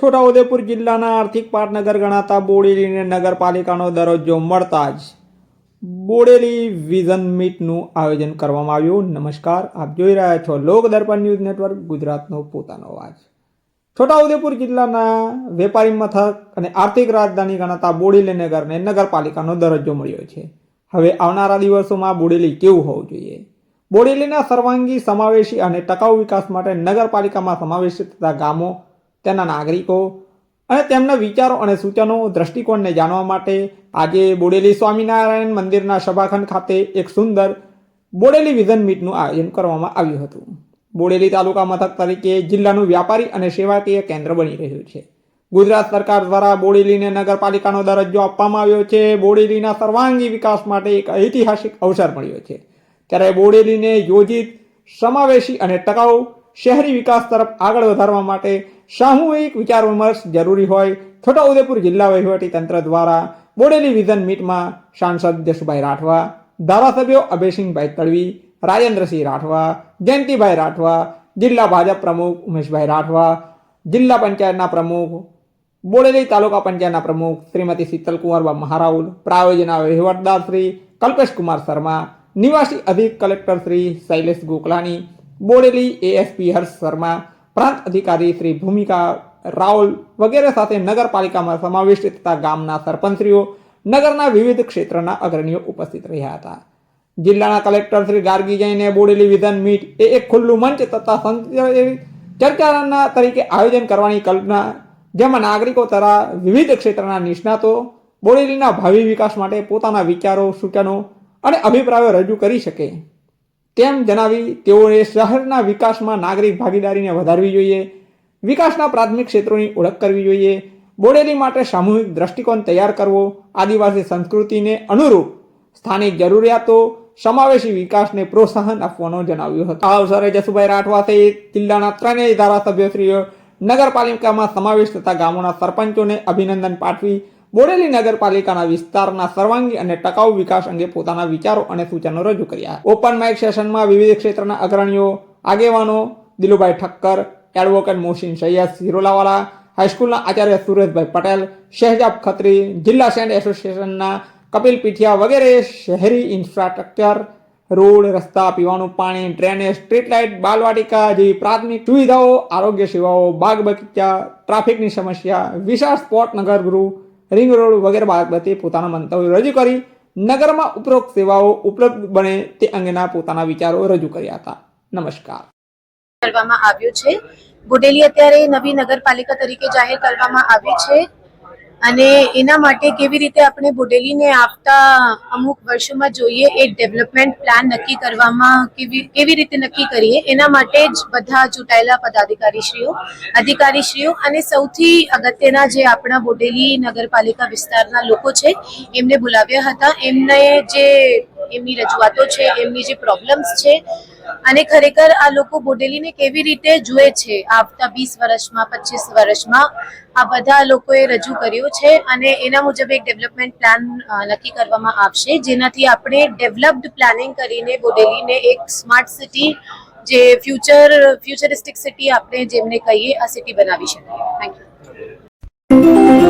છોટાઉદેપુર જિલ્લાના આર્થિક પાટનગર ગણાતા બોડેલીને નગરપાલિકાનો દરજ્જો મળતા જ બોડેલી વિઝન મીટનું આયોજન કરવામાં આવ્યું. નમસ્કાર, આપ જોઈ રહ્યા છો લોક દર્પણ ન્યૂઝ નેટવર્ક, ગુજરાતનો પોતાનો અવાજ. છોટાઉદેપુર જિલ્લાના વેપારી મથક અને આર્થિક રાજધાની ગણાતા બોડેલી નગરને નગરપાલિકાનો દરજ્જો મળ્યો છે. હવે આવનારા દિવસોમાં બોડેલી કેવું હોવું જોઈએ? બોડેલીના સર્વાંગી, સમાવેશી અને ટકાઉ વિકાસ માટે નગરપાલિકામાં સમાવેશ થતા ગામો, તેના નાગરિકો અને તેમના વિચારો અને સૂચનો, દ્રષ્ટિકોણને જાણવા માટે આજે બોડેલી સ્વામિનારાયણ મંદિરના સભાખંડ ખાતે એક સુંદર બોડેલી વિઝન મીટનું આયોજન કરવામાં આવ્યું હતું. બોડેલી તાલુકા મથક તરીકે જિલ્લાનું વ્યાપારી અને સેવાકીય કેન્દ્ર બની રહ્યું છે. ગુજરાત સરકાર દ્વારા બોડેલીને નગરપાલિકાનો દરજ્જો આપવામાં આવ્યો છે. બોડેલીના સર્વાંગી વિકાસ માટે એક ઐતિહાસિક અવસર મળ્યો છે. ત્યારે બોડેલીને યોજિત, સમાવેશી અને ટકાઉ શહેરી વિકાસ તરફ આગળ વધારવા માટે સામૂહિક વિચાર વિમર્શ જરૂરી હોય. છોટાઉદેપુર જિલ્લા વહીવટી તંત્ર દ્વારા બોડેલી વિઝન મીટમાં સાંસદ જશુભાઈ રાઠવા, ધારાસભ્યો અભયસિંહભાઈ તડવી, રાજેન્દ્રસિંહ રાઠવા, જયંતિભાઈ રાઠવા, જિલ્લા ભાજપ પ્રમુખ ઉમેશભાઈ રાઠવા, જિલ્લા પંચાયતના પ્રમુખ, બોડેલી તાલુકા પંચાયતના પ્રમુખ શ્રીમતી શીતલકુંવરબા મહારાઉલ, પ્રાયોજના વહીવટદાર શ્રી કલ્પેશકુમાર શર્મા, નિવાસી અધિક કલેક્ટર શ્રી શૈલેષ ગોકલાણી, બોડેલી એએસપી હર્ષ શર્મા, પ્રાંત અધિકારી શ્રી ભૂમિકા રાઉલ વગેરે સાથે નગરપાલિકામાં સમાવિષ્ટ થતા ગામના સરપંચશ્રીઓ, નગરના વિવિધ ક્ષેત્રના અગ્રણીઓ ઉપસ્થિત રહ્યા હતા. જિલ્લાના કલેક્ટર શ્રી ગાર્ગી જૈને બોડેલી વિઝન મીટ એ એક ખુલ્લું મંચ તથા ચર્ચાના તરીકે આયોજન કરવાની કલ્પના, જેમાં નાગરિકો તથા વિવિધ ક્ષેત્રના નિષ્ણાતો બોડેલીના ભાવિ વિકાસ માટે પોતાના વિચારો, સૂચનો અને અભિપ્રાયો રજૂ કરી શકે તેમ જણાવી તેઓએ શહેરના વિકાસમાં નાગરિક ભાગીદારીને વધારવી જોઈએ, વિકાસના પ્રાથમિક ક્ષેત્રોની ઓળખ કરવી જોઈએ, બોડેલી માટે સામૂહિક દ્રષ્ટિકોણ તૈયાર કરવો, આદિવાસી સંસ્કૃતિને અનુરૂપ સ્થાનિક જરૂરિયાતો, સમાવેશી વિકાસને પ્રોત્સાહન આપવાનું જણાવ્યું હતું. આ અવસરે જશુભાઈ રાઠવા સહિત જિલ્લાના ત્રણેય ધારાસભ્યશ્રીઓ નગરપાલિકામાં સમાવેશ થતા ગામોના સરપંચોને અભિનંદન પાઠવી બોડેલી નગરપાલિકાના વિસ્તારના સર્વાંગી અને ટકાઉ વિકાસ અંગે પોતાના વિચારો અને સૂચનો રજૂ કર્યા. ઓપન માઇક સેશનમાં વિવિધ ક્ષેત્રના અગ્રણીઓ, આગેવાનો દિલુભાઈ ઠક્કર, એડવોકેટ મોહસિન સૈયદ સિરોલાવાલા, હાઈસ્કૂલના આચાર્ય સુરેશભાઈ પટેલ, શહેજાબ ખત્રી, જિલ્લા સેન્ડ એસોસિએશનના કપિલ પીઠિયા વગેરે શહેરી ઇન્ફ્રાસ્ટ્રક્ચર, રોડ, રસ્તા, પીવાનું પાણી, ડ્રેનેજ, સ્ટ્રીટ લાઇટ, બાલવાટિકા જેવી પ્રાથમિક સુવિધાઓ, આરોગ્ય સેવાઓ, બાગ બગીચા, ટ્રાફિકની સમસ્યા, વિશાળ સ્પોર્ટ નગરગૃહ, રિંગ રોડ વગેરે બાબતે પોતાના મંતવ્યો રજૂ કરી નગરમાં ઉપરોક્ત સેવાઓ ઉપલબ્ધ બને તે અંગેના પોતાના વિચારો રજૂ કર્યા હતા. નમસ્કાર. કરવામાં આવ્યું છે. બોડેલી અત્યારે નવી નગરપાલિકા તરીકે જાહેર કરવામાં આવી છે અને એના માટે કેવી રીતે આપણે બોડેલીને આવતા અમુક વર્ષોમાં જોઈએ એ ડેવલપમેન્ટ પ્લાન નક્કી કરવામાં કેવી રીતે નક્કી કરીએ એના માટે જ બધા ચૂંટાયેલા અધિકારીશ્રીઓ અને સૌથી અગત્યના જે આપણા બોડેલી નગરપાલિકા વિસ્તારના લોકો છે એમને બોલાવ્યા હતા. એમને જે એમની રજૂઆતો છે, એમની જે પ્રોબ્લેમ્સ છે અને ખરેખર આ લોકો બોડેલીને કેવી રીતે જુએ છે આવતા 20 વર્ષમાં, 25 વર્ષમાં, આ બધા લોકોએ રજૂ કર્યું છે અને એના મુજબ એક ડેવલપમેન્ટ પ્લાન નક્કી કરવામાં આવશે, જેનાથી આપણે ડેવલપ્ડ પ્લાનિંગ કરીને બોડેલીને એક સ્માર્ટ સિટી, જે ફ્યુચરિસ્ટિક સિટી આપણે જેમને કહીએ, આ સિટી બનાવી શકાય. Thank you.